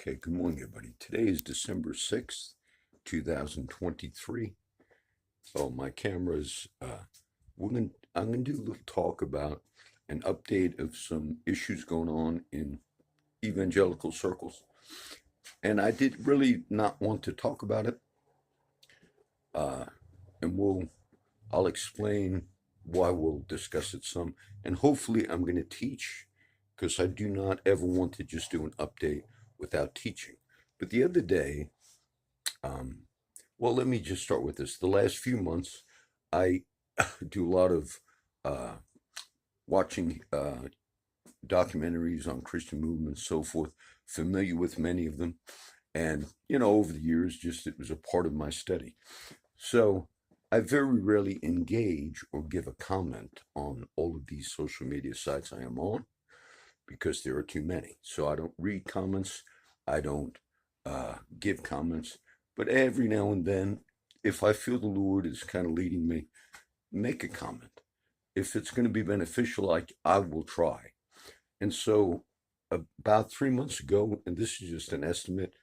Okay, good morning, everybody. Today is December 6th, 2023. Oh, my camera's, I'm gonna do a little talk about an update of some issues going on in evangelical circles. And I did really not want to talk about it. Uh, and I'll explain why we'll discuss it some. And hopefully I'm gonna teach, because I do not ever want to just do an update without teaching. But the other day, Um, well, let me just start with this. The last few months, I do a lot of uh, watching documentaries on Christian movements, so forth, familiar with many of them. And, over the years, just it was a part of my study. So I very rarely engage or give a comment on all of these social media sites I am on because there are too many. So I don't read comments. I don't give comments. But every now and then, if I feel the Lord is kind of leading me, make a comment. If it's going to be beneficial, I will try. And so about 3 months ago, and this is just an estimate,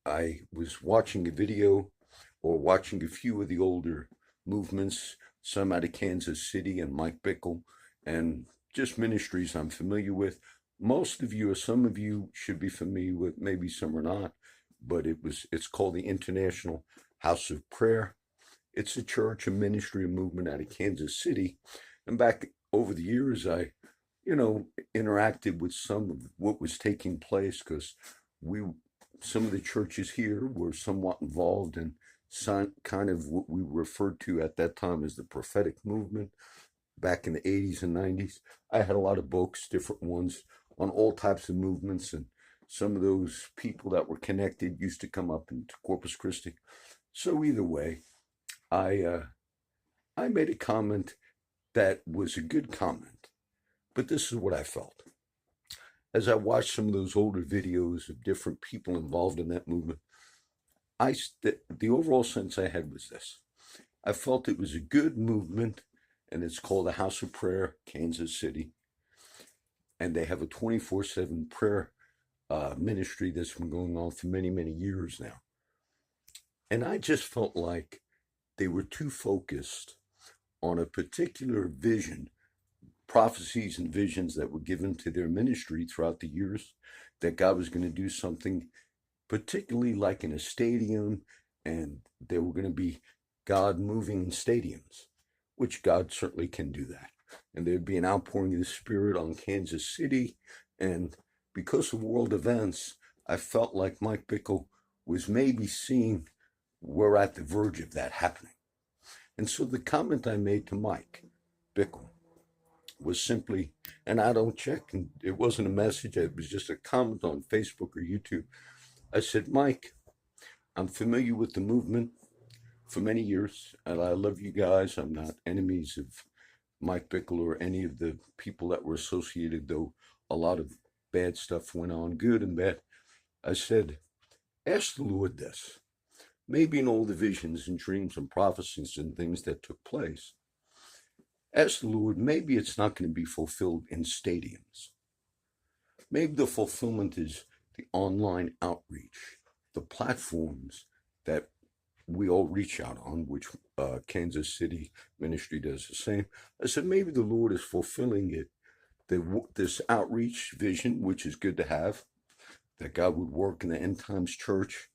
I was watching a video or watching a few of the older movements, some out of Kansas City and Mike Bickle, and just ministries I'm familiar with. Most of you, or some of you, should be familiar with, maybe some are not, but it's called the International House of Prayer. It's a church, a ministry, a movement out of Kansas City. And back over the years, I, interacted with some of what was taking place because some of the churches here were somewhat involved in kind of what we referred to at that time as the prophetic movement back in the 80s and 90s. I had a lot of books, different ones on all types of movements, and some of those people that were connected used to come up into Corpus Christi. So either way, I made a comment that was a good comment, but this is what I felt. As I watched some of those older videos of different people involved in that movement, the overall sense I had was this. I felt it was a good movement, and it's called the House of Prayer, Kansas City. And they have a 24/7 prayer ministry that's been going on for many, many years now. And I just felt like they were too focused on a particular vision, prophecies and visions that were given to their ministry throughout the years, that God was going to do something particularly like in a stadium, and there were going to be God moving in stadiums, which God certainly can do that. And there'd be an outpouring of the Spirit on Kansas City. And because of world events, I felt like Mike Bickle was maybe seeing we're at the verge of that happening. And so the comment I made to Mike Bickle was simply, and I don't check, and it wasn't a message, it was just a comment on Facebook or YouTube. I said, Mike, I'm familiar with the movement for many years, and I love you guys. I'm not enemies of Mike Bickle or any of the people that were associated, though a lot of bad stuff went on, good and bad. I said, ask the Lord this. Maybe in all the visions and dreams and prophecies and things that took place, ask the Lord, maybe it's not going to be fulfilled in stadiums. Maybe the fulfillment is the online outreach, the platforms that we all reach out on, which Kansas City Ministry does the same. I said, maybe the Lord is fulfilling it, this outreach vision, which is good to have, that God would work in the end times church.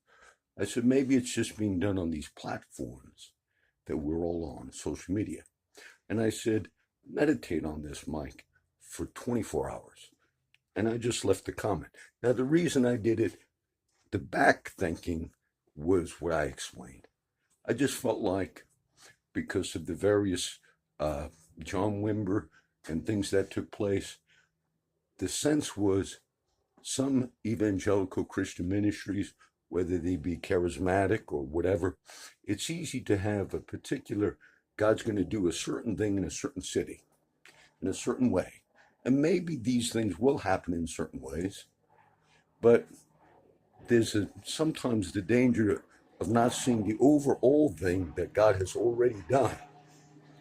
I said, maybe it's just being done on these platforms that we're all on, social media. And I said, meditate on this, Mike, for 24 hours. And I just left the comment. Now, the reason I did it, the back thinking was what I explained. I just felt like because of the various John Wimber and things that took place, the sense was some evangelical Christian ministries, whether they be charismatic or whatever, it's easy to have a particular, God's going to do a certain thing in a certain city, in a certain way. And maybe these things will happen in certain ways, but there's sometimes the danger of not seeing the overall thing that God has already done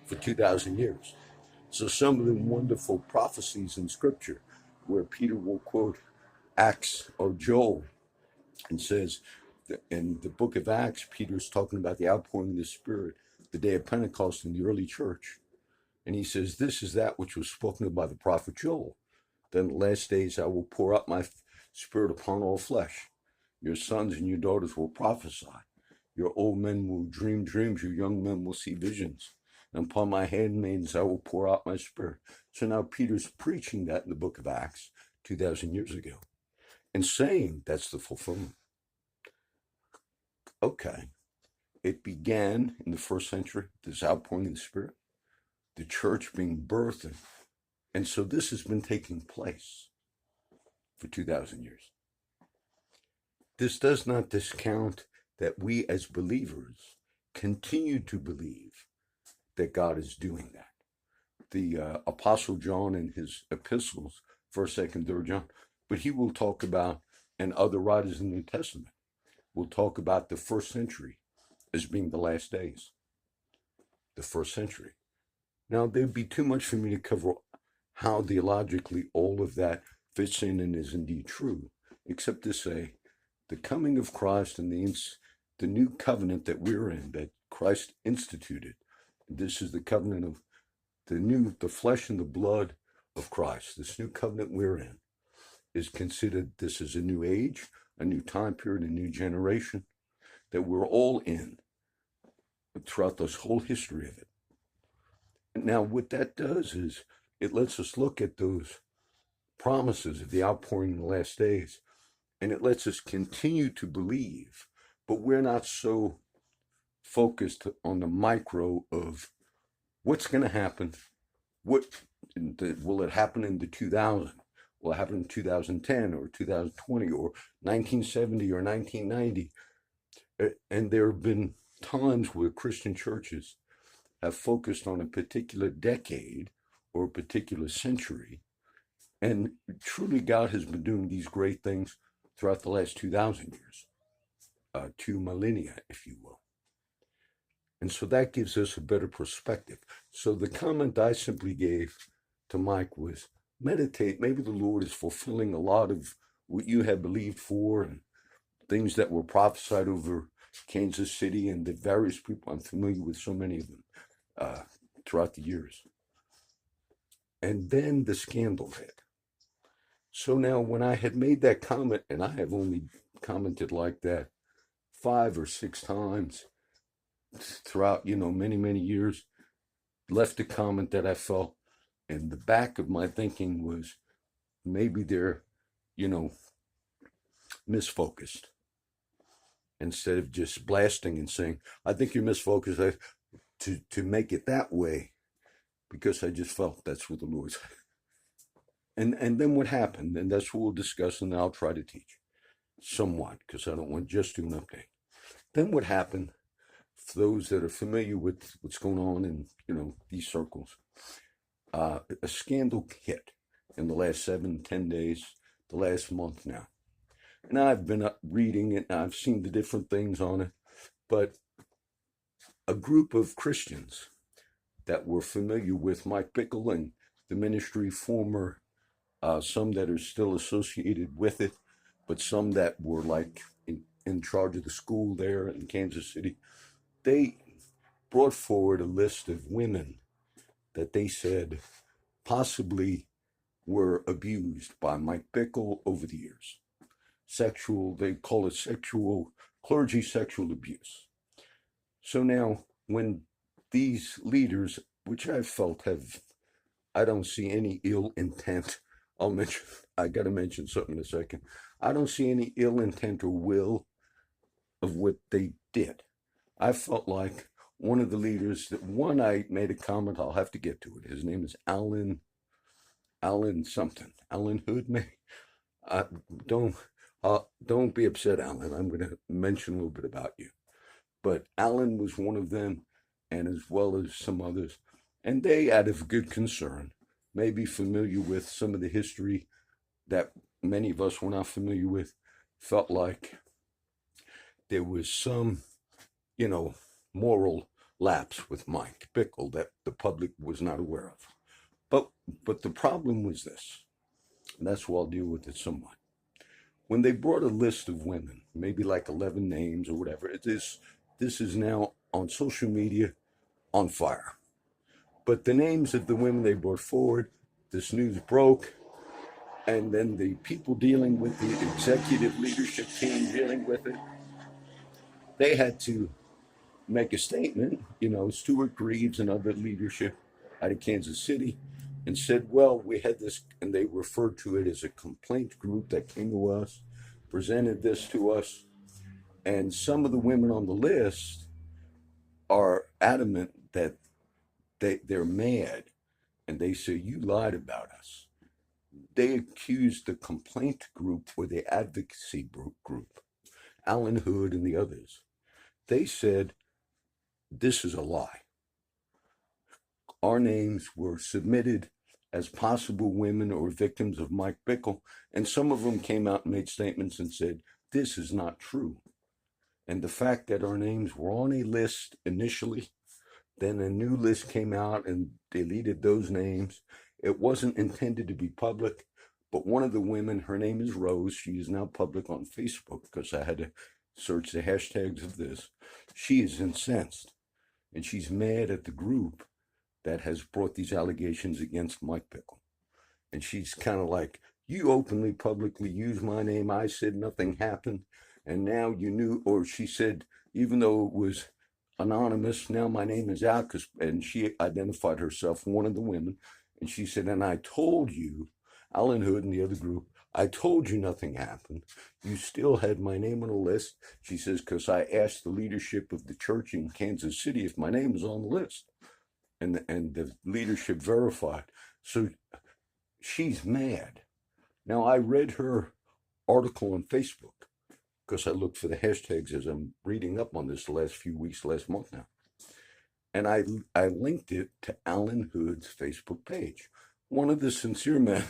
for 2,000 years. So some of the wonderful prophecies in Scripture where Peter will quote Acts or Joel and says, in the book of Acts, Peter's talking about the outpouring of the Spirit, the day of Pentecost in the early church. And he says, this is that which was spoken of by the prophet Joel. Then in the last days I will pour out my Spirit upon all flesh. Your sons and your daughters will prophesy. Your old men will dream dreams. Your young men will see visions. And upon my handmaidens I will pour out my Spirit. So now Peter's preaching that in the book of Acts 2,000 years ago and saying that's the fulfillment. Okay. It began in the first century, this outpouring of the Spirit, the church being birthed. And so this has been taking place for 2,000 years. This does not discount that we as believers continue to believe that God is doing that. The Apostle John in his epistles, 1st, 2nd, 3rd John, but he will talk about, and other writers in the New Testament will talk about the first century as being the last days. The first century. Now, there'd be too much for me to cover how theologically all of that fits in and is indeed true, except to say the coming of Christ and the new covenant that we're in, that Christ instituted. This is the covenant of the flesh and the blood of Christ. This new covenant we're in is considered, this is a new age, a new time period, a new generation that we're all in throughout this whole history of it. Now, what that does is it lets us look at those promises of the outpouring in the last days, and it lets us continue to believe, but we're not so focused on the micro of what's going to happen. Will it happen in the 2000? Will it happen in 2010 or 2020 or 1970 or 1990? And there have been times where Christian churches have focused on a particular decade or a particular century. And truly, God has been doing these great things throughout the last 2,000 years, 2 millennia, if you will. And so that gives us a better perspective. So the comment I simply gave to Mike was, meditate. Maybe the Lord is fulfilling a lot of what you had believed for and things that were prophesied over Kansas City and the various people. I'm familiar with so many of them throughout the years. And then the scandal hit. So now when I had made that comment, and I have only commented like that 5 or 6 times throughout, many, many years, left a comment that I felt in the back of my thinking was maybe they're, misfocused. Instead of just blasting and saying, I think you're misfocused, to make it that way, because I just felt that's what the Lord's. And then what happened, and that's what we'll discuss, and I'll try to teach somewhat, because I don't want just to do an update. Then what happened, for those that are familiar with what's going on in, these circles, a scandal hit in the last 7-10 days, the last month now. And I've been reading it, and I've seen the different things on it, but a group of Christians that were familiar with Mike Bickle and the ministry, former, some that are still associated with it, but some that were like in charge of the school there in Kansas City, they brought forward a list of women that they said possibly were abused by Mike Bickle over the years. They call it clergy sexual abuse. So now when these leaders, which I felt I don't see any ill intent. I got to mention something in a second. I don't see any ill intent or will of what they did. I felt like one of the leaders, I made a comment, I'll have to get to it. His name is Alan something. Alan Hood, maybe? Don't be upset, Alan. I'm going to mention a little bit about you. But Alan was one of them, and as well as some others. And they, out of good concern, may be familiar with some of the history that many of us were not familiar with, felt like there was some, moral lapse with Mike Bickle that the public was not aware of. But the problem was this, and that's why I'll deal with it somewhat. when they brought a list of women, maybe like 11 names or whatever, this is now on social media on fire. But the names of the women they brought forward, this news broke, and then the people dealing with the executive leadership team dealing with it, they had to make a statement. Stuart Greaves and other leadership out of Kansas City, and said, well, we had this, and they referred to it as a complaint group that came to us, presented this to us, and some of the women on the list are adamant that they're mad, and they say, you lied about us. They accused the complaint group or the advocacy group, Alan Hood and the others. They said, this is a lie. Our names were submitted as possible women or victims of Mike Bickle, and some of them came out and made statements and said, this is not true. And the fact that our names were on a list initially, then a new list came out and deleted those names. It wasn't intended to be public, but one of the women, her name is Rose. She is now public on Facebook because I had to search the hashtags of this. She is incensed, and she's mad at the group that has brought these allegations against Mike Bickle. And she's kind of like, you openly, publicly used my name. I said nothing happened. And now you knew, or she said, even though it was anonymous, now my name is out. And she identified herself, one of the women. And she said, and I told you, Alan Hood and the other group, I told you nothing happened. You still had my name on the list. She says, because I asked the leadership of the church in Kansas City if my name was on the list. And the leadership verified. So she's mad. Now, I read her article on Facebook because I looked for the hashtags as I'm reading up on this the last few weeks, last month now. And I linked it to Alan Hood's Facebook page, one of the sincere men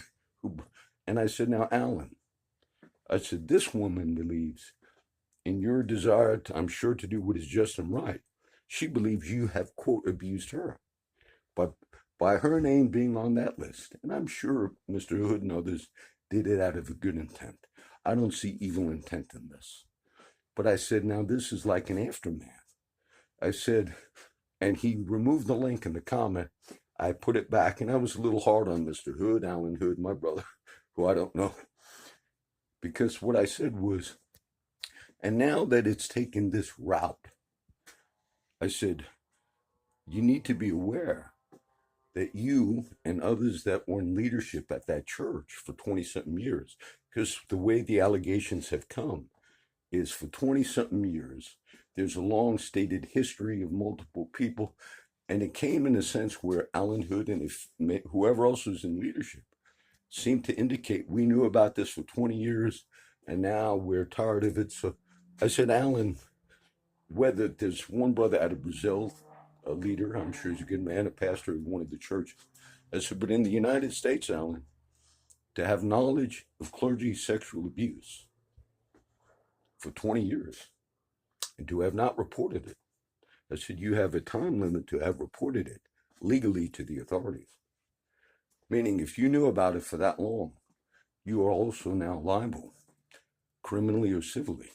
and I said, now, Alan, I said, this woman believes in your desire, I'm sure, to do what is just and right. She believes you have, quote, abused her. But by her name being on that list, and I'm sure Mr. Hood and others did it out of a good intent. I don't see evil intent in this. But I said, now this is like an aftermath. I said, and he removed the link in the comment. I put it back, and I was a little hard on Mr. Hood, Alan Hood, my brother, who I don't know. Because what I said was, and now that it's taken this route, I said, you need to be aware that you and others that were in leadership at that church for 20-something years, because the way the allegations have come is for 20-something years, there's a long-stated history of multiple people, and it came in a sense where Alan Hood and whoever else was in leadership seemed to indicate we knew about this for 20 years, and now we're tired of it. So I said, Alan, whether there's one brother out of Brazil, a leader, I'm sure he's a good man, a pastor of one of the churches. I said, but in the United States, Alan, to have knowledge of clergy sexual abuse for 20 years and to have not reported it, I said, you have a time limit to have reported it legally to the authorities. Meaning, if you knew about it for that long, you are also now liable, criminally or civilly.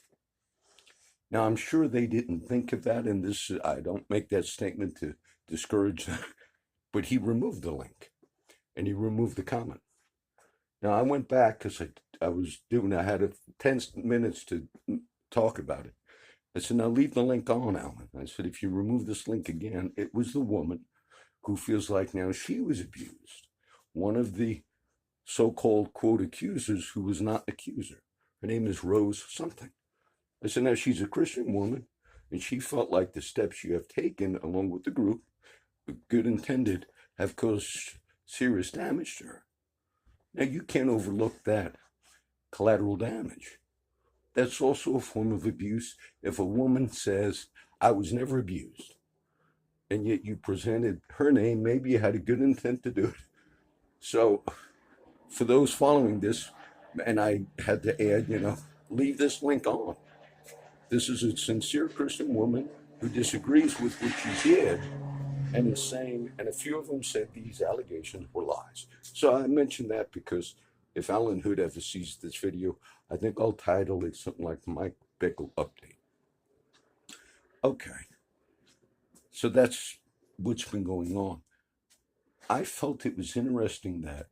Now, I'm sure they didn't think of that, and this, I don't make that statement to discourage them, but he removed the link, and he removed the comment. Now, I went back because I had 10 minutes to talk about it. I said, now leave the link on, Alan. I said, if you remove this link again, it was the woman who feels like now she was abused. One of the so-called, quote, accusers who was not accuser. Her name is Rose something. I said, now she's a Christian woman, and she felt like the steps you have taken along with the group, good intended, have caused serious damage to her. Now, you can't overlook that collateral damage. That's also a form of abuse. If a woman says, I was never abused, and yet you presented her name, maybe you had a good intent to do it. So for those following this, and I had to add, leave this link on. This is a sincere Christian woman who disagrees with what you did and is saying, and a few of them said these allegations were lies. So I mentioned that because if Alan Hood ever sees this video, I think I'll title it something like Mike Bickle Update. Okay, so that's what's been going on. I felt it was interesting that,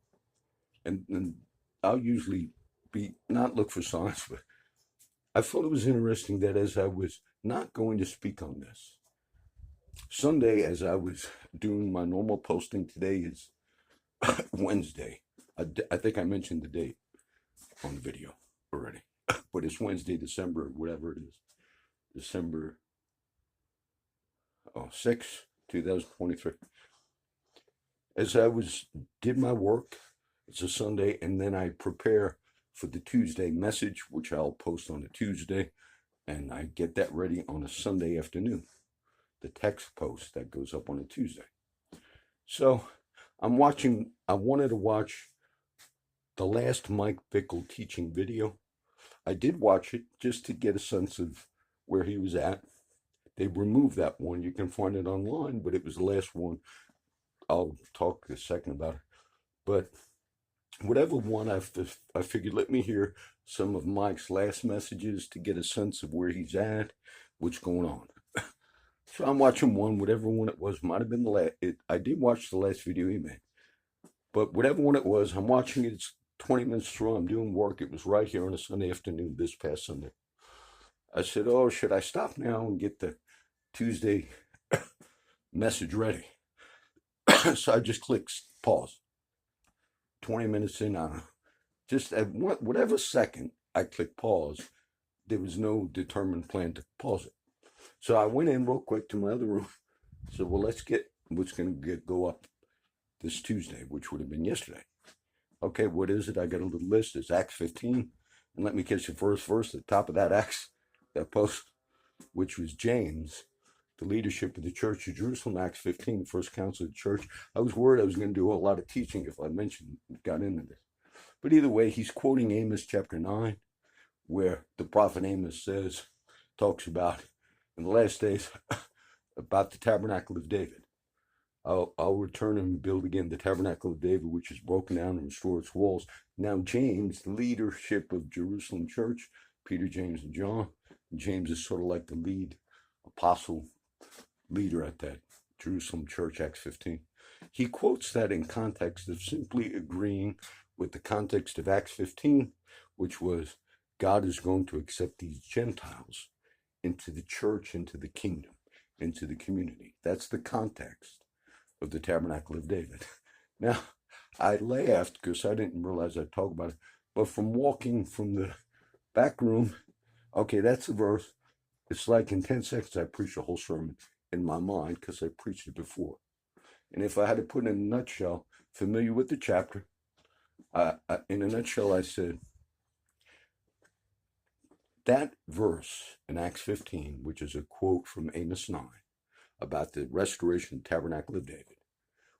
and I'll usually be not look for signs, but I felt it was interesting that as I was not going to speak on this, Sunday, as I was doing my normal posting, today is Wednesday. I think I mentioned the date on the video already, but it's Wednesday, December, whatever it is, December 6, 2023. As I did my work, it's a Sunday, and then I prepare for the Tuesday message, which I'll post on a Tuesday, and I get that ready on a Sunday afternoon. The text post that goes up on a Tuesday. So I wanted to watch the last Mike Bickle teaching video. I did watch it just to get a sense of where he was at. They removed that one. You can find it online, but it was the last one. I'll talk a second about it. But whatever one, I figured, let me hear some of Mike's last messages to get a sense of where he's at, what's going on. So I'm watching one, whatever one it was, might have been the last. I did watch the last video he made. But whatever one it was, I'm watching it. It's 20 minutes through. I'm doing work. It was right here on a Sunday afternoon, this past Sunday. I said, oh, should I stop now and get the Tuesday message ready? So I just clicked pause. 20 minutes in, just at whatever second I clicked pause, there was no determined plan to pause it. So I went in real quick to my other room. So, well, let's get what's going to go up this Tuesday, which would have been yesterday. Okay, what is it? I got a little list. It's Acts 15. And let me catch the first verse at the top of that post, which was James, the leadership of the Church of Jerusalem, Acts 15, the first council of the church. I was worried I was going to do a lot of teaching if I got into this. But either way, he's quoting Amos chapter 9, where the prophet Amos talks about, in the last days, about the tabernacle of David. I'll return and build again the tabernacle of David, which is broken down, and restore its walls. Now James, the leadership of Jerusalem church, Peter, James, and John. James is sort of like the lead apostle leader at that Jerusalem church, Acts 15. He quotes that in context of simply agreeing with the context of Acts 15, which was God is going to accept these Gentiles into the church, into the kingdom, into the community. That's the context of the tabernacle of David. Now, I laughed because I didn't realize I'd talk about it, but from walking from the back room, okay, that's the verse. It's like in 10 seconds, I preached a whole sermon in my mind because I preached it before. And if I had to put it in a nutshell, familiar with the chapter, in a nutshell, I said, that verse in Acts 15, which is a quote from Amos 9, about the restoration of the tabernacle of David,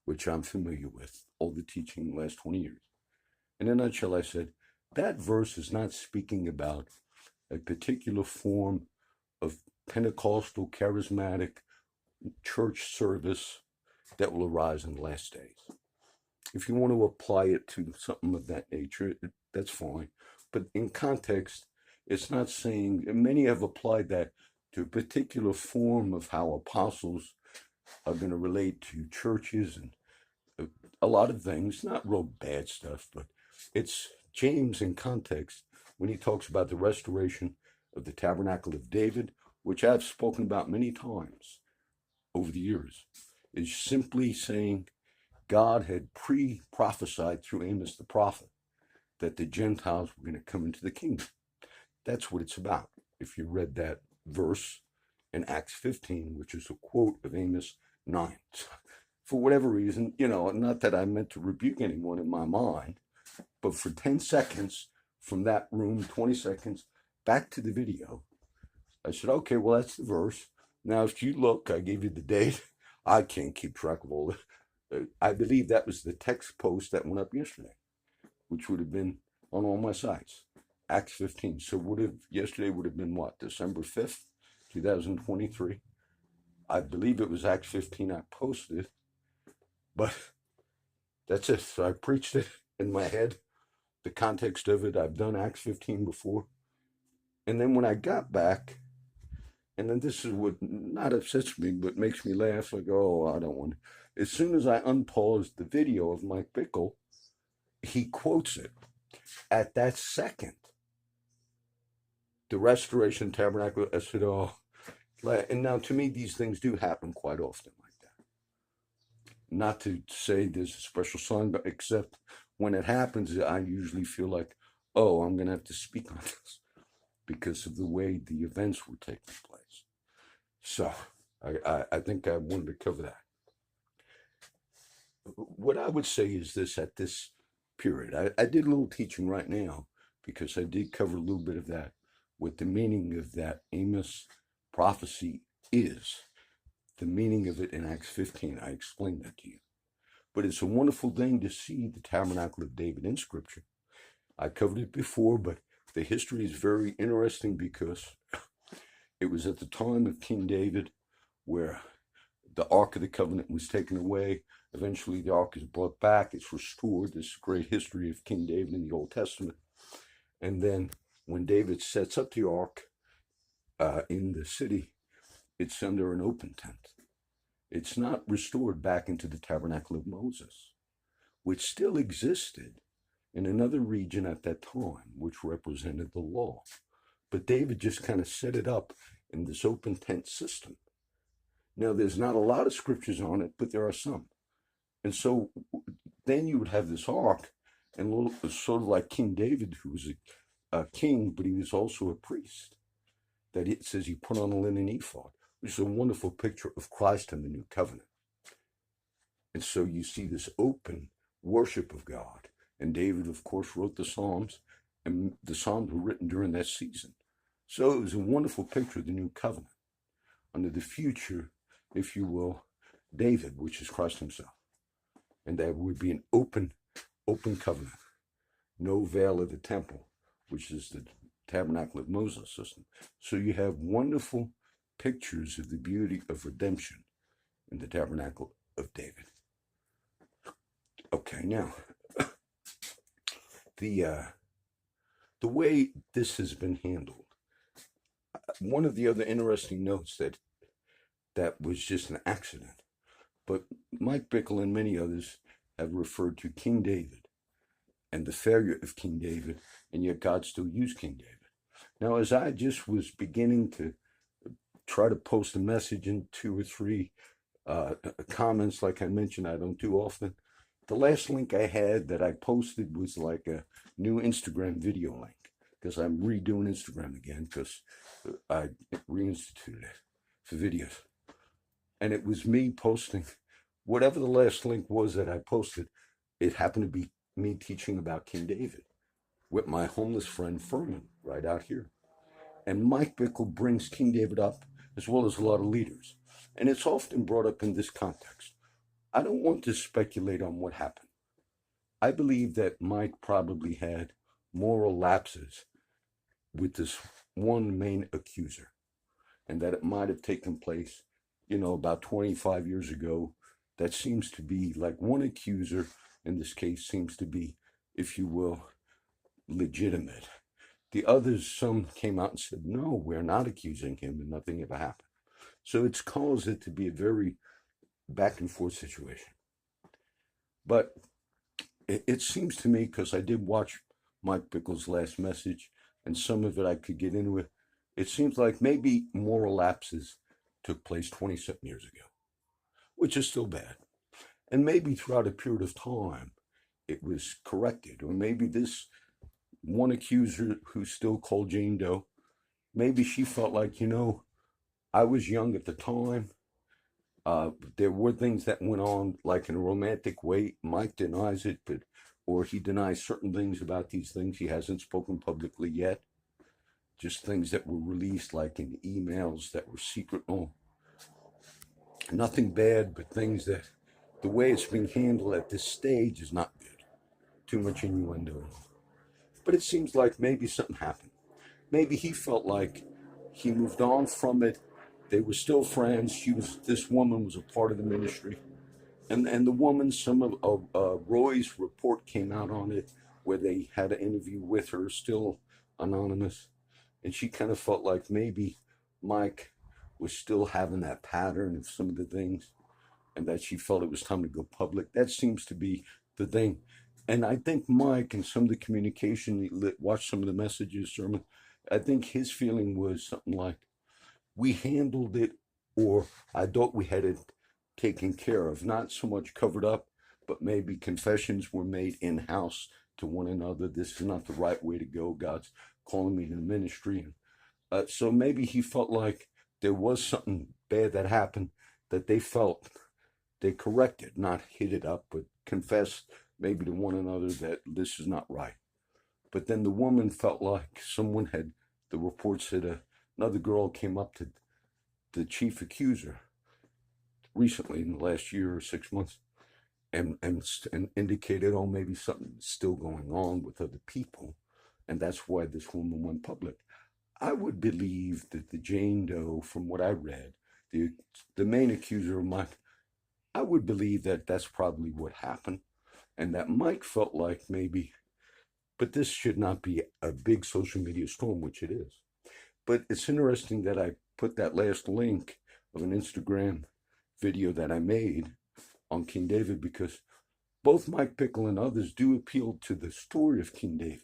which I'm familiar with, all the teaching in the last 20 years. In a nutshell, I said, that verse is not speaking about a particular form of Pentecostal, charismatic church service that will arise in the last days. If you want to apply it to something of that nature, that's fine. But in context, it's not saying, and many have applied that to a particular form of how apostles are going to relate to churches and a lot of things, not real bad stuff, but it's James in context when he talks about the restoration of the tabernacle of David, which I've spoken about many times over the years, is simply saying God had prophesied through Amos the prophet that the Gentiles were going to come into the kingdom. That's what it's about. If you read that verse in Acts 15, which is a quote of Amos 9. For whatever reason, not that I meant to rebuke anyone in my mind, but for 10 seconds from that room, 20 seconds, back to the video, I said, okay, well, that's the verse. Now, if you look, I gave you the date. I can't keep track of all that. I believe that was the text post that went up yesterday, which would have been on all my sites. Acts 15. So yesterday would have been what? December 5th, 2023. I believe it was Acts 15 I posted, but that's it. So I preached it in my head the context of it. I've done Acts 15 before. And then when I got back, and then this is what not upsets me, but makes me laugh, like, oh, I don't want to. As soon as I unpaused the video of Mike Bickle, he quotes it at that second. The Restoration Tabernacle, I said, oh, and now to me, these things do happen quite often like that. Not to say there's a special song, but except when it happens, I usually feel like, oh, I'm going to have to speak on this because of the way the events were taking place. So I think I wanted to cover that. What I would say is this at this period, I did a little teaching right now because I did cover a little bit of that, what the meaning of that Amos prophecy is. The meaning of it in Acts 15, I explained that to you. But it's a wonderful thing to see the tabernacle of David in Scripture. I covered it before, but the history is very interesting because it was at the time of King David where the Ark of the Covenant was taken away. Eventually, the Ark is brought back. It's restored. This great history of King David in the Old Testament. And then when David sets up the Ark in the city, it's under an open tent. It's not restored back into the tabernacle of Moses, which still existed in another region at that time, which represented the law. But David just kind of set it up in this open tent system. Now, there's not a lot of scriptures on it, but there are some. And so then you would have this ark, and sort of like King David, who was a king, but he was also a priest, that it says he put on a linen ephod, which is a wonderful picture of Christ in the new covenant. And so you see this open worship of God. And David, of course, wrote the Psalms, and the Psalms were written during that season. So it was a wonderful picture of the new covenant under the future, if you will, David, which is Christ himself. And that would be an open covenant. No veil of the temple, which is the tabernacle of Moses system. So you have wonderful pictures of the beauty of redemption in the tabernacle of David. Okay, now, the way this has been handled, one of the other interesting notes that was just an accident, but Mike Bickle and many others have referred to King David and the failure of King David, and yet God still used King David. Now, as I just was beginning to try to post a message in 2 or 3 comments, like I mentioned, I don't do often. The last link I had that I posted was like a new Instagram video link, because I'm redoing Instagram again because I reinstituted it for videos. And it was me posting whatever the last link was that I posted. It happened to be me teaching about King David with my homeless friend Furman right out here. And Mike Bickle brings King David up, as well as a lot of leaders. And it's often brought up in this context. I don't want to speculate on what happened. I believe that Mike probably had moral lapses with this one main accuser, and that it might have taken place, about 25 years ago. That seems to be like one accuser in this case seems to be, if you will, legitimate. The others, some came out and said, no, we're not accusing him, and nothing ever happened. So it's caused it to be a very back and forth situation. But it seems to me, because I did watch Mike Bickle's last message, and some of it I could get into it seems like maybe moral lapses took place 27 years ago, which is still bad. And maybe throughout a period of time, it was corrected. Or maybe this one accuser who's still called Jane Doe, maybe she felt like, I was young at the time. There were things that went on like in a romantic way. Mike denies it, or he denies certain things about these things. He hasn't spoken publicly yet. Just things that were released like in emails that were secret. Oh, nothing bad, but things that the way it's being handled at this stage is not good. Too much innuendo. But it seems like maybe something happened. Maybe he felt like he moved on from it. They were still friends. This woman was a part of the ministry. And the woman, some of Roy's report came out on it, where they had an interview with her, still anonymous, and she kind of felt like maybe Mike was still having that pattern of some of the things, and that she felt it was time to go public. That seems to be the thing. And I think Mike and some of the communication, watched some of the messages, sermon, I think his feeling was something like, we handled it, or I thought we had it taken care of, not so much covered up, but maybe confessions were made in house to one another. This is not the right way to go. God's calling me to the ministry. So maybe he felt like there was something bad that happened that they felt they corrected, not hid it up, but confessed maybe to one another that this is not right. But then the woman felt like someone had, the report said another girl came up to the chief accuser recently in the last year or 6 months and indicated, oh, maybe something's still going on with other people. And that's why this woman went public. I would believe that the Jane Doe, from what I read, the main accuser of Mike, I would believe that that's probably what happened, and that Mike felt like maybe, but this should not be a big social media storm, which it is. But it's interesting that I put that last link of an Instagram video that I made on King David, because both Mike Bickle and others do appeal to the story of King David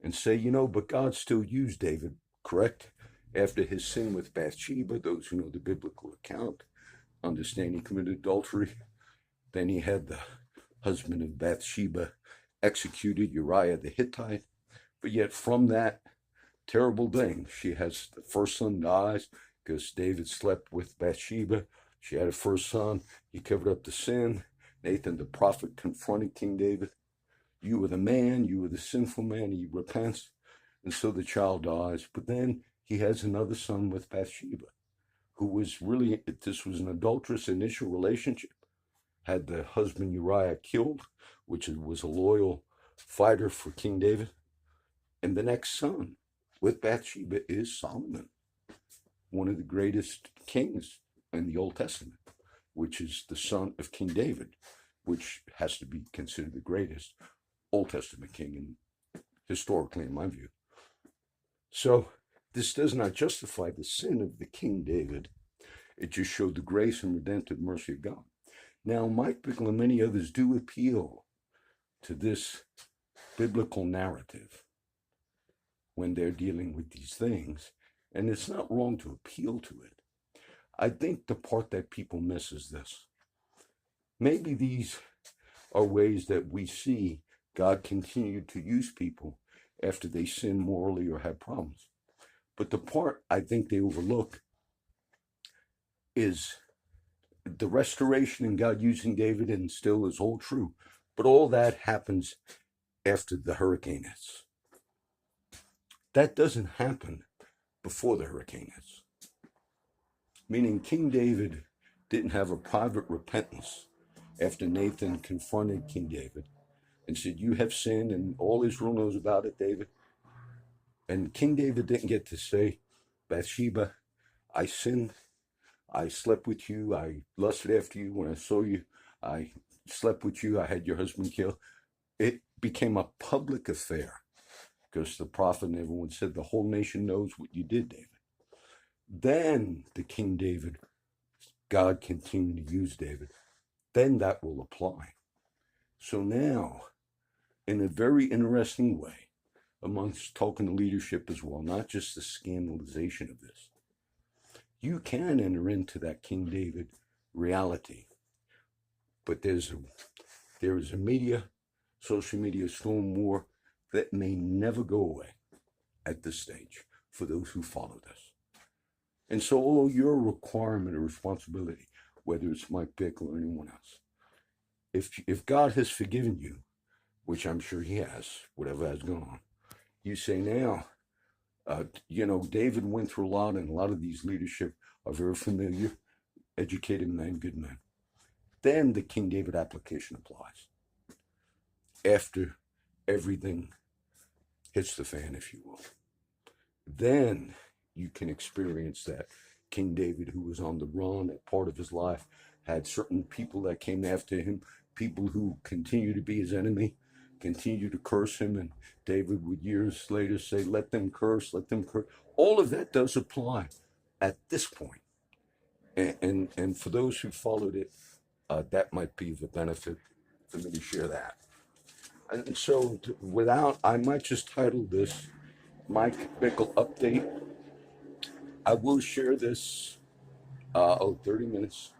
and say, but God still used David, correct? After his sin with Bathsheba, those who know the biblical account understand he committed adultery. Then he had the husband of Bathsheba executed, Uriah the Hittite. But yet from that terrible thing, she has the first son dies because David slept with Bathsheba. She had a first son. He covered up the sin. Nathan the prophet confronted King David. You were the man, you were the sinful man. He repents. And so the child dies. But then he has another son with Bathsheba, who was really, this was an adulterous initial relationship. Had the husband Uriah killed, which was a loyal fighter for King David. And the next son with Bathsheba is Solomon, one of the greatest kings in the Old Testament, which is the son of King David, which has to be considered the greatest Old Testament king, historically, in my view. So this does not justify the sin of the King David. It just showed the grace and redemptive mercy of God. Now, Mike Bickle and many others do appeal to this biblical narrative when they're dealing with these things, and it's not wrong to appeal to it. I think the part that people miss is this. Maybe these are ways that we see God continue to use people after they sin morally or have problems. But the part I think they overlook is the restoration and God using David, and still is all true. But all that happens after the hurricane hits. That doesn't happen before the hurricane hits. Meaning King David didn't have a private repentance after Nathan confronted King David and said, you have sinned, and all Israel knows about it, David. And King David didn't get to say, Bathsheba, I sinned. I slept with you. I lusted after you. When I saw you, I slept with you. I had your husband killed. It became a public affair because the prophet and everyone said, the whole nation knows what you did, David. Then the King David, God continued to use David. Then that will apply. So now, in a very interesting way, amongst talking to leadership as well, not just the scandalization of this, you can enter into that King David reality. But there is a social media storm war that may never go away at this stage for those who follow this. And so all your requirement or responsibility, whether it's Mike Bickle or anyone else, if God has forgiven you, which I'm sure he has, whatever has gone on, you say now, David went through a lot, and a lot of these leadership are very familiar, educated men, good men. Then the King David application applies. After everything hits the fan, if you will. Then you can experience that King David, who was on the run at part of his life, had certain people that came after him, people who continue to be his enemy, continue to curse him, and David would years later say, let them curse, let them curse. All of that does apply at this point. And for those who followed it, that might be the benefit for me to share that. And so, I might just title this Mike Bickle Update. I will share this, 30 minutes.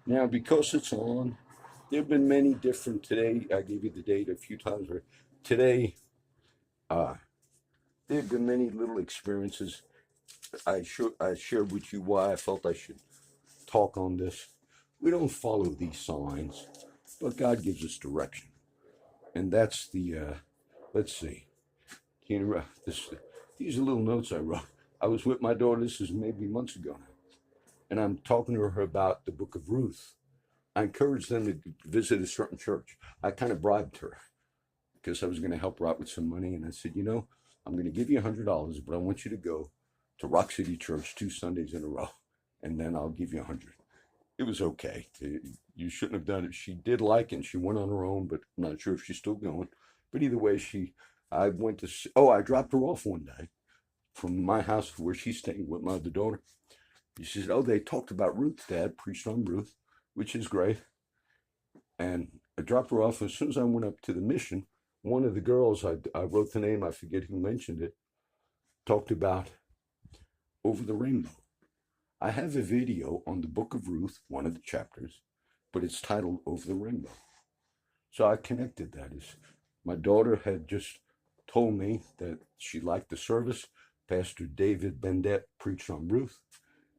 Now, because it's on, there have been many different today. I gave you the date a few times. Today, uh, there have been many little experiences. I shared with you why I felt I should talk on this. We don't follow these signs, but God gives us direction. And that's let's see. These are little notes I wrote. I was with my daughter, this is maybe months ago now, and I'm talking to her about the book of Ruth. I encouraged them to visit a certain church. I kind of bribed her because I was going to help her out with some money. And I said, I'm going to give you $100, but I want you to go to Rock City Church 2 Sundays in a row, and then I'll give you 100. It was okay. You shouldn't have done it. She did like it, and she went on her own, but I'm not sure if she's still going. But either way, I dropped her off one day from my house where she's staying with my other daughter. She said, they talked about Ruth, Dad, preached on Ruth, which is great. And I dropped her off. As soon as I went up to the mission, one of the girls, I wrote the name, I forget who mentioned it, talked about Over the Rainbow. I have a video on the book of Ruth, one of the chapters, but it's titled Over the Rainbow. So I connected that. My daughter had just told me that she liked the service. Pastor David Bendett preached on Ruth,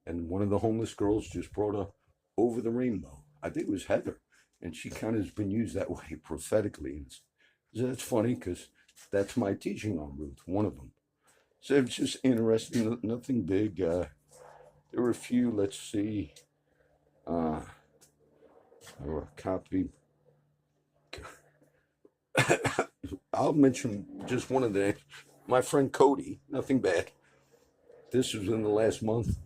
and one of the homeless girls just brought up Over the Rainbow. I think it was Heather, and she kind of has been used that way prophetically. And that's funny because that's my teaching on Ruth, one of them. So it's just interesting, nothing big. There were a few, let's see, copy. I'll mention just one of the names. My friend Cody, nothing bad. This was in the last month.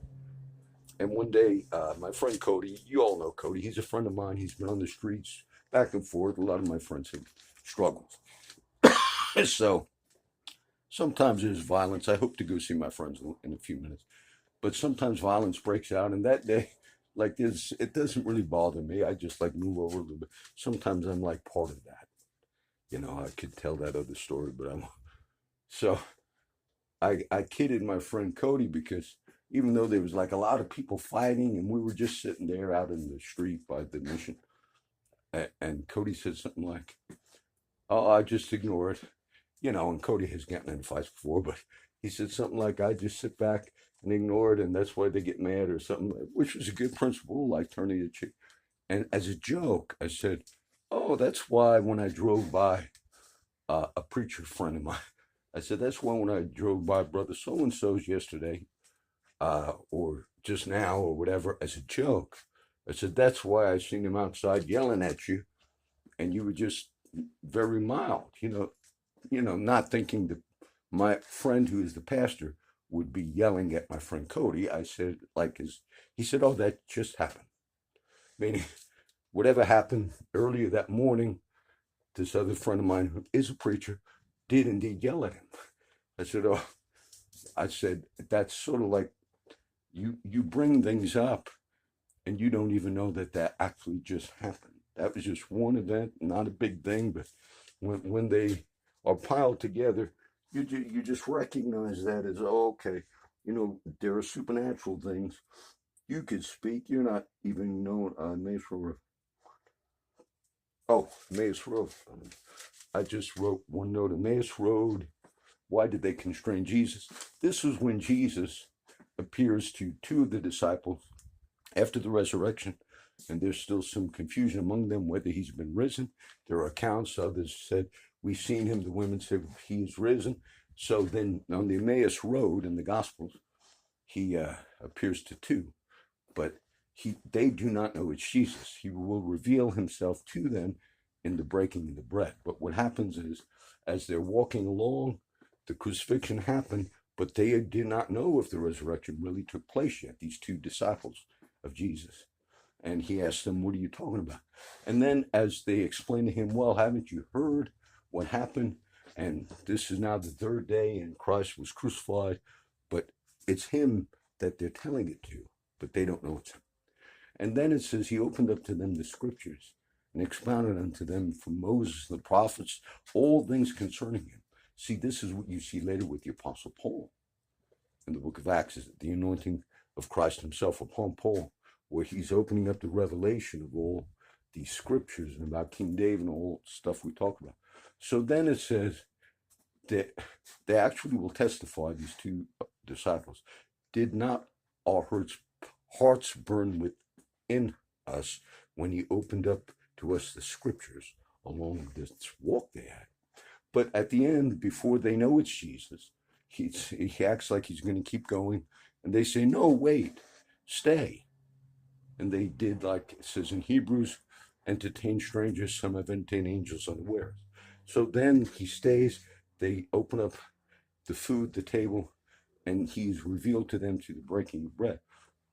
And one day, my friend Cody, you all know Cody, he's a friend of mine. He's been on the streets back and forth. A lot of my friends have struggled. So sometimes there's violence. I hope to go see my friends in a few minutes. But sometimes violence breaks out. And that day, like this, it doesn't really bother me. I just move over a little bit. Sometimes I'm like part of that. I could tell that other story, but so I kidded my friend Cody because even though there was a lot of people fighting and we were just sitting there out in the street by the mission, and Cody said something like, oh, I just ignore it. And Cody has gotten in fights before, but he said something like, I just sit back and ignore it, and that's why they get mad or something, which was a good principle, like turning the cheek. And as a joke, I said, oh, that's why when I drove by a preacher friend of mine, I said, that's why when I drove by Brother So-and-so's yesterday, or just now or whatever, as a joke, I said, that's why I seen him outside yelling at you, and you were just very mild, not thinking that my friend who is the pastor would be yelling at my friend Cody. I said, he said, oh, that just happened. Meaning, whatever happened earlier that morning, this other friend of mine who is a preacher did indeed yell at him. I said, that's sort of like you bring things up and you don't even know that actually just happened. That was just one event, not a big thing, but when they are piled together, you just recognize that as, oh, okay, there are supernatural things. You could speak, you're not even known Emmaus Road. Oh, Emmaus Road. I just wrote one note. Emmaus Road. Why did they constrain Jesus? This was when Jesus appears to 2 of the disciples after the resurrection, and there's still some confusion among them whether he's been risen. There are accounts, others said, we've seen him. The women said he is risen. So then on the Emmaus Road in the Gospels, he appears to 2, but they do not know it's Jesus. He will reveal himself to them in the breaking of the bread. But what happens is, as they're walking along, the crucifixion happened, but they did not know if the resurrection really took place yet, these 2 disciples of Jesus. And he asked them, what are you talking about? And then as they explain to him, well, haven't you heard what happened, and this is now the third day, and Christ was crucified, but it's him that they're telling it to, but they don't know it's him. And then it says he opened up to them the scriptures and expounded unto them from Moses, the prophets, all things concerning him. See, this is what you see later with the Apostle Paul in the book of Acts, is the anointing of Christ himself upon Paul, where he's opening up the revelation of all these scriptures and about King David and all stuff we talk about. So then it says that they actually will testify, these two disciples, did not our hearts burn within us when he opened up to us the scriptures along this walk they had? But at the end, before they know it's Jesus, he acts like he's going to keep going. And they say, no, wait, stay. And they did, like it says in Hebrews, entertain strangers, some have entertained angels unawares. So then he stays. They open up the food, the table, and he's revealed to them through the breaking of bread.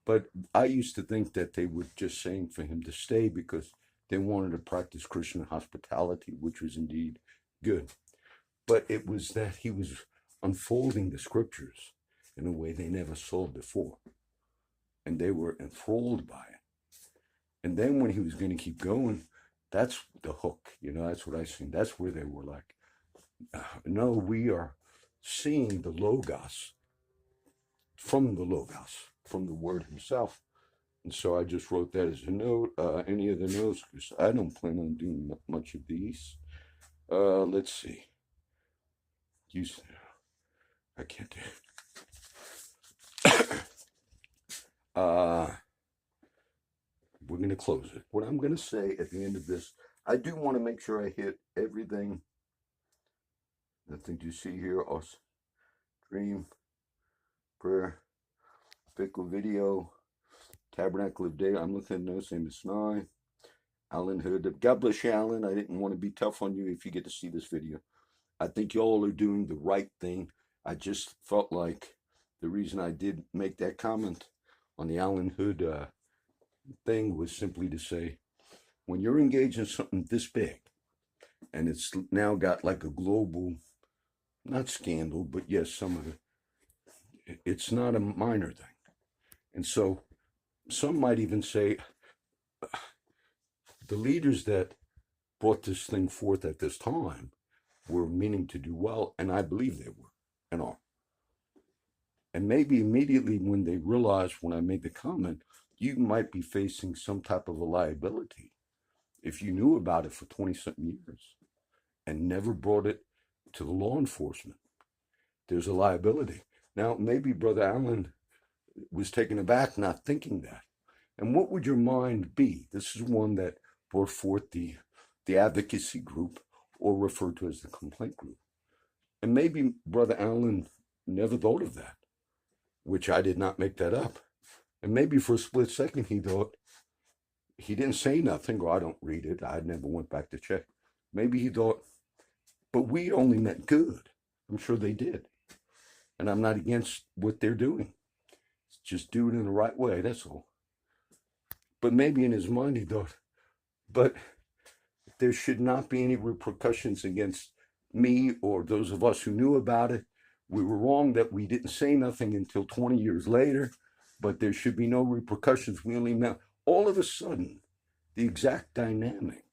But I used to think that they were just saying for him to stay because they wanted to practice Christian hospitality, which was indeed good. But it was that he was unfolding the scriptures in a way they never saw before. And they were enthralled by it. And then when he was going to keep going, that's the hook. That's what I seen. That's where they were like, no, we are seeing the Logos, from the Word himself. And so I just wrote that as a note. Any other notes? Because I don't plan on doing much of these. Let's see. I can't do it. We're going to close it. What I'm going to say at the end of this, I do want to make sure I hit everything. Nothing to see here. Us, dream, prayer, Bickle video, Tabernacle of Day. I'm looking at notes. Name is Nye. Alan Hood. God bless you, Alan. I didn't want to be tough on you if you get to see this video. I think y'all are doing the right thing. I just felt like the reason I did make that comment on the Alan Hood thing was simply to say, when you're engaged in something this big, and it's now got like a global, not scandal, but yes, some of it, it's not a minor thing. And so some might even say the leaders that brought this thing forth at this time were meaning to do well, and I believe they were and are. And maybe immediately when they realized, when I made the comment, you might be facing some type of a liability if you knew about it for 20-something years and never brought it to the law enforcement. There's a liability. Now, maybe Brother Allen was taken aback not thinking that. And what would your mind be? This is one that brought forth the advocacy group, or referred to as the complaint group. And maybe Brother Allen never thought of that, which I did not make that up. And maybe for a split second he thought, he didn't say nothing, or I don't read it, I never went back to check. Maybe he thought, but we only meant good. I'm sure they did. And I'm not against what they're doing. Just do it in the right way, that's all. But maybe in his mind he thought, but there should not be any repercussions against me or those of us who knew about it. We were wrong that we didn't say nothing until 20 years later, but there should be no repercussions. We only meant, all of a sudden, the exact dynamic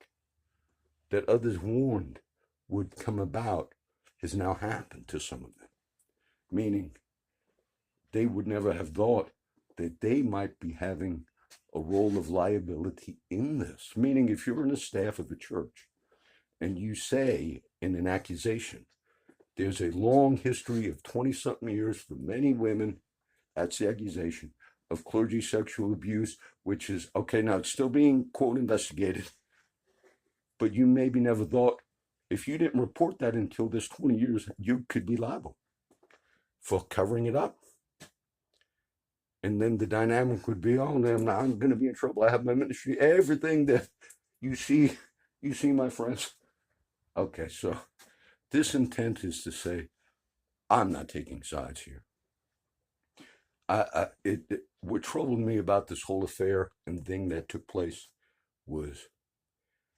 that others warned would come about has now happened to some of them. Meaning, they would never have thought that they might be having a role of liability in this. Meaning, if you're in the staff of the church and you say in an accusation, there's a long history of 20-something years for many women, that's the accusation, of clergy sexual abuse, which is, okay, now it's still being, quote, investigated, but you maybe never thought, if you didn't report that until this 20 years, you could be liable for covering it up. And then the dynamic would be, oh, I'm going to be in trouble. I have my ministry, everything that you see, my friends. Okay, so this intent is to say, I'm not taking sides here. What troubled me about this whole affair and thing that took place was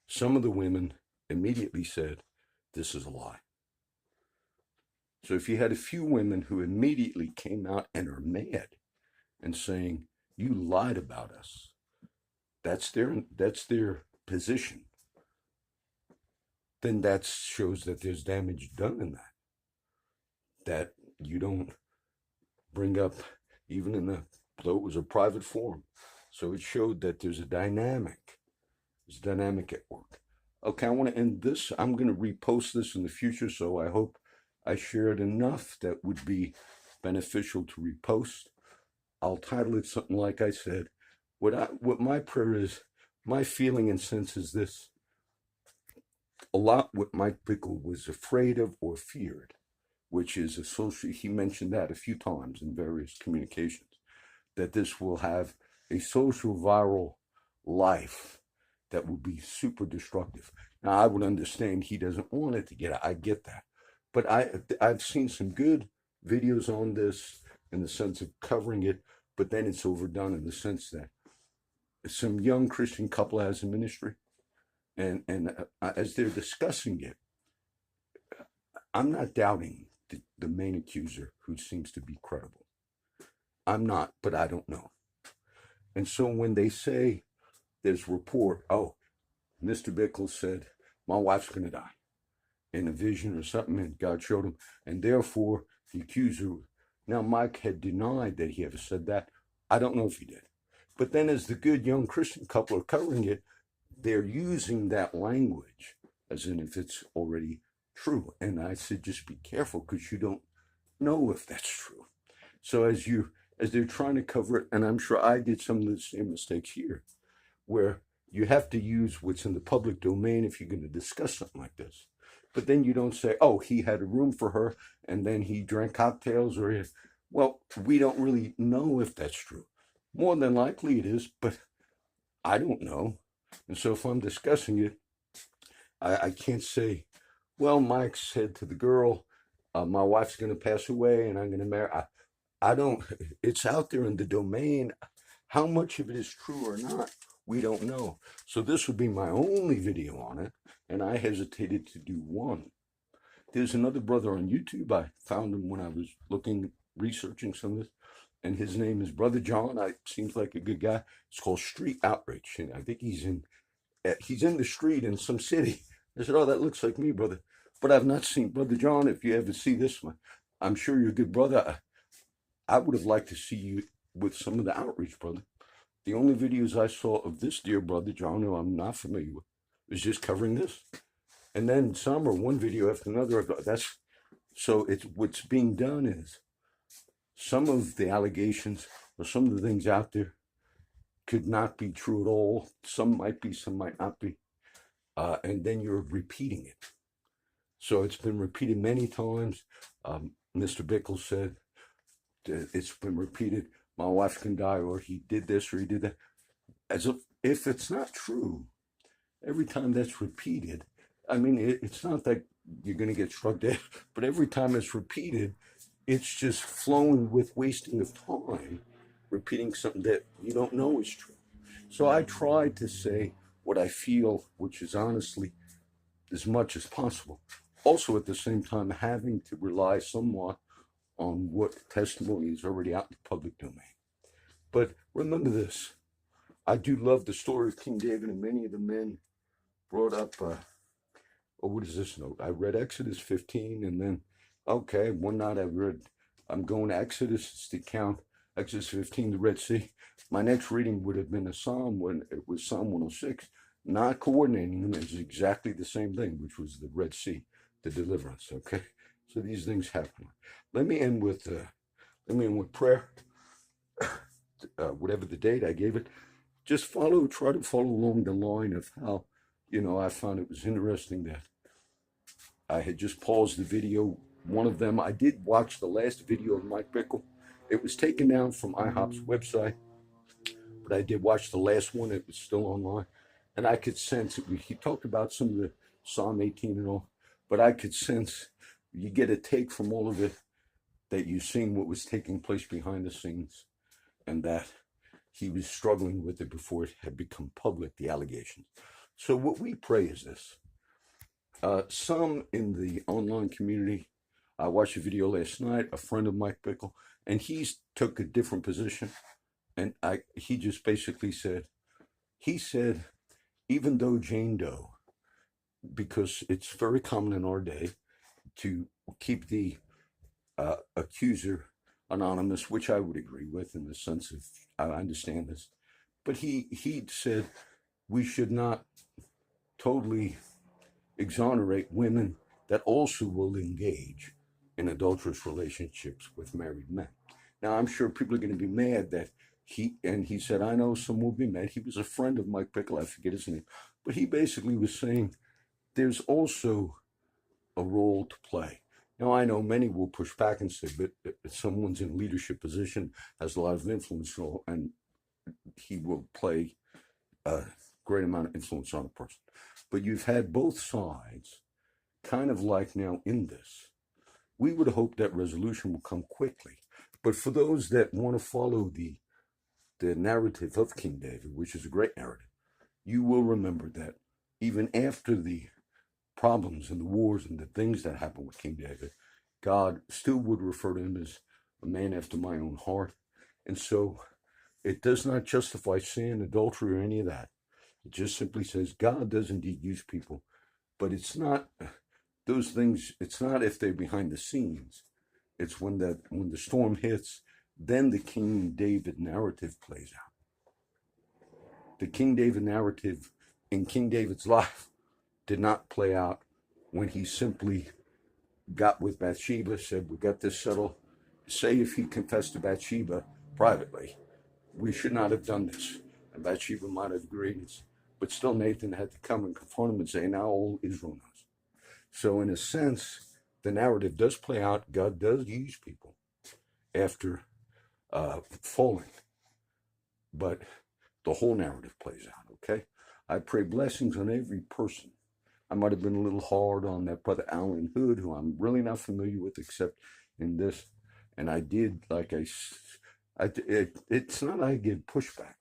some of the women immediately said, this is a lie. So if you had a few women who immediately came out and are mad and saying, you lied about us, that's their position, then that shows that there's damage done in that you don't bring up, even in though it was a private forum. So it showed that there's a dynamic at work. Okay, I want to end this. I'm going to repost this in the future, so I hope I shared enough that would be beneficial to repost. I'll title it something like I said. What my prayer is, my feeling and sense is this. A lot what Mike Bickle was afraid of or feared, which is he mentioned that a few times in various communications, that this will have a social viral life that will be super destructive. Now, I would understand he doesn't want it to get out. I get that. But I've seen some good videos on this in the sense of covering it, but then it's overdone in the sense that some young Christian couple has a ministry, and as they're discussing it, I'm not doubting the main accuser, who seems to be credible. I'm not, but I don't know. And so when they say there's report, oh, Mr. Bickle said, my wife's going to die in a vision or something, and God showed him, and therefore the accuser, now Mike had denied that he ever said that. I don't know if he did. But then as the good young Christian couple are covering it, they're using that language as in if it's already true. And I said, just be careful, because you don't know if that's true. So as they're trying to cover it, and I'm sure I did some of the same mistakes here, where you have to use what's in the public domain if you're going to discuss something like this. But then you don't say, oh, he had a room for her, and then he drank cocktails, well, we don't really know if that's true. More than likely it is, but I don't know. And so if I'm discussing it, I can't say, well, Mike said to the girl, my wife's going to pass away and I'm going to marry. I don't, it's out there in the domain. How much of it is true or not, we don't know. So this would be my only video on it, and I hesitated to do one. There's another brother on YouTube. I found him when I was researching some of this, and his name is Brother John. Seems like a good guy. It's called Street Outreach, and I think he's in the street in some city. I said, oh, that looks like me, brother. But I've not seen Brother John. If you ever see this one, I'm sure you're a good brother. I would have liked to see you with some of the outreach, brother. The only videos I saw of this dear Brother John, who I'm not familiar with, was just covering this. And then some or one video after another. So it's what's being done is some of the allegations or some of the things out there could not be true at all. Some might be, some might not be. And then you're repeating it. So it's been repeated many times. Mr. Bickle said, it's been repeated, my wife can die, or he did this, or he did that. As if it's not true, every time that's repeated, I mean, it's not that you're going to get struck dead, but every time it's repeated, it's just flowing with wasting of time, repeating something that you don't know is true. So I try to say what I feel, which is honestly as much as possible. Also, at the same time, having to rely somewhat on what testimony is already out in the public domain. But remember this, I do love the story of King David, and many of the men brought up, what is this note? I read Exodus 15, and then, okay, one night I'm going to Exodus, it's the account, Exodus 15, the Red Sea. My next reading would have been a psalm when it was Psalm 106, not coordinating them. It's exactly the same thing, which was the Red Sea, the deliverance, okay? So these things happen. Let me end with prayer. Whatever the date I gave it, just try to follow along the line of how, I found it was interesting that I had just paused the video. One of them, I did watch the last video of Mike Bickle. It was taken down from IHOP's website, but I did watch the last one. It was still online, and I could sense it. He talked about some of the Psalm 18 and all, but I could sense, you get a take from all of it, that you've seen what was taking place behind the scenes, and that he was struggling with it before it had become public, the allegations. So what we pray is this. Some in the online community, I watched a video last night, a friend of Mike Bickle, and he's took a different position. And he just basically said, he said, even though Jane Doe, because it's very common in our day to keep the accuser anonymous, which I would agree with in the sense of I understand this, but he said we should not totally exonerate women that also will engage in adulterous relationships with married men. Now, I'm sure people are going to be mad that he said, I know some will be mad. He was a friend of Mike Bickle, I forget his name, but he basically was saying there's also a role to play. Now, I know many will push back and say, but if someone's in a leadership position, has a lot of influence, and he will play a great amount of influence on a person. But you've had both sides kind of like now in this. We would hope that resolution will come quickly. But for those that want to follow the narrative of King David, which is a great narrative, you will remember that even after the problems and the wars and the things that happened with King David, God still would refer to him as a man after my own heart. And so it does not justify sin, adultery, or any of that. It just simply says God does indeed use people, but it's not those things. It's not if they're behind the scenes. It's when the storm hits, then the King David narrative plays out. The King David narrative in King David's life did not play out when he simply got with Bathsheba, said, we got this settled. Say if he confessed to Bathsheba privately, we should not have done this. And Bathsheba might have agreed, but still Nathan had to come and confront him and say, now all Israel knows. So in a sense, the narrative does play out. God does use people after falling, but the whole narrative plays out, okay? I pray blessings on every person. I might have been a little hard on that brother Alan Hood, who I'm really not familiar with except in this. And I did, like it's not I give pushback.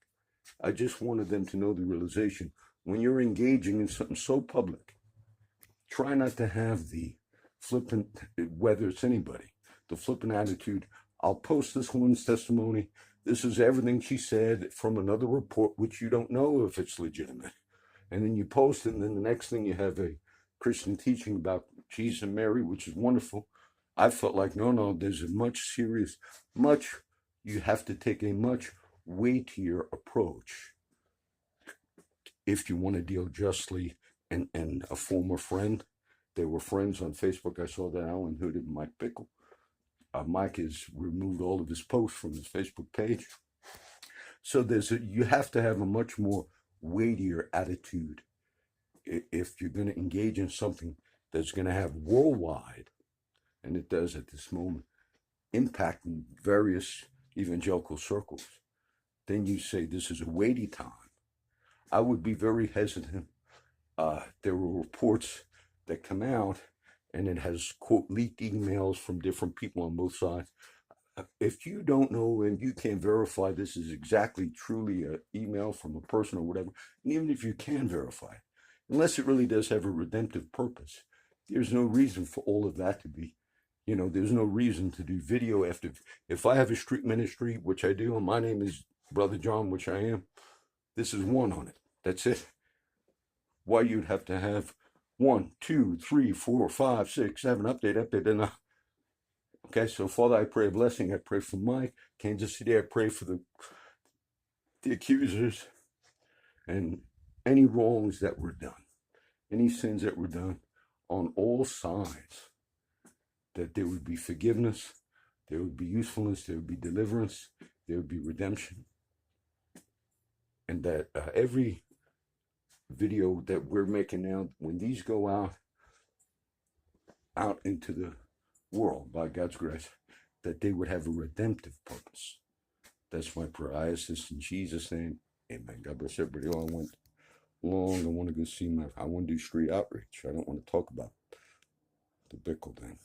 I just wanted them to know the realization. When you're engaging in something so public, try not to have the flippant, whether it's anybody, the flippant attitude. I'll post this woman's testimony. This is everything she said from another report, which you don't know if it's legitimate. And then you post it, and then the next thing you have a Christian teaching about Jesus and Mary, which is wonderful. I felt like, no, there's a you have to take a much weightier approach if you want to deal justly. And a former friend, they were friends on Facebook. I saw that Alan Hood and Mike Bickle. Mike has removed all of his posts from his Facebook page. So you have to have a much more weightier attitude if you're going to engage in something that's going to have worldwide, and it does at this moment, impact in various evangelical circles. Then you say this is a weighty time. I would be very hesitant. There were reports that come out, and it has, quote, leaked emails from different people on both sides. If you don't know and you can't verify this is exactly truly an email from a person or whatever, and even if you can verify it, unless it really does have a redemptive purpose, there's no reason for all of that to be, there's no reason to do video after. If I have a street ministry, which I do, and my name is Brother John, which I am, this is one on it. That's it. Why you'd have to have 1, 2, 3, 4, 5, 6, 7, update, and okay, so Father, I pray a blessing. I pray for Mike, Kansas City. I pray for the accusers and any wrongs that were done, any sins that were done on all sides, that there would be forgiveness, there would be usefulness, there would be deliverance, there would be redemption, and that every video that we're making now, when these go out into the world by God's grace, that they would have a redemptive purpose. That's my prayer. I ask this in Jesus' name. Amen. God bless everybody. I went long. I want to go see I want to do street outreach. I don't want to talk about the Bickle thing.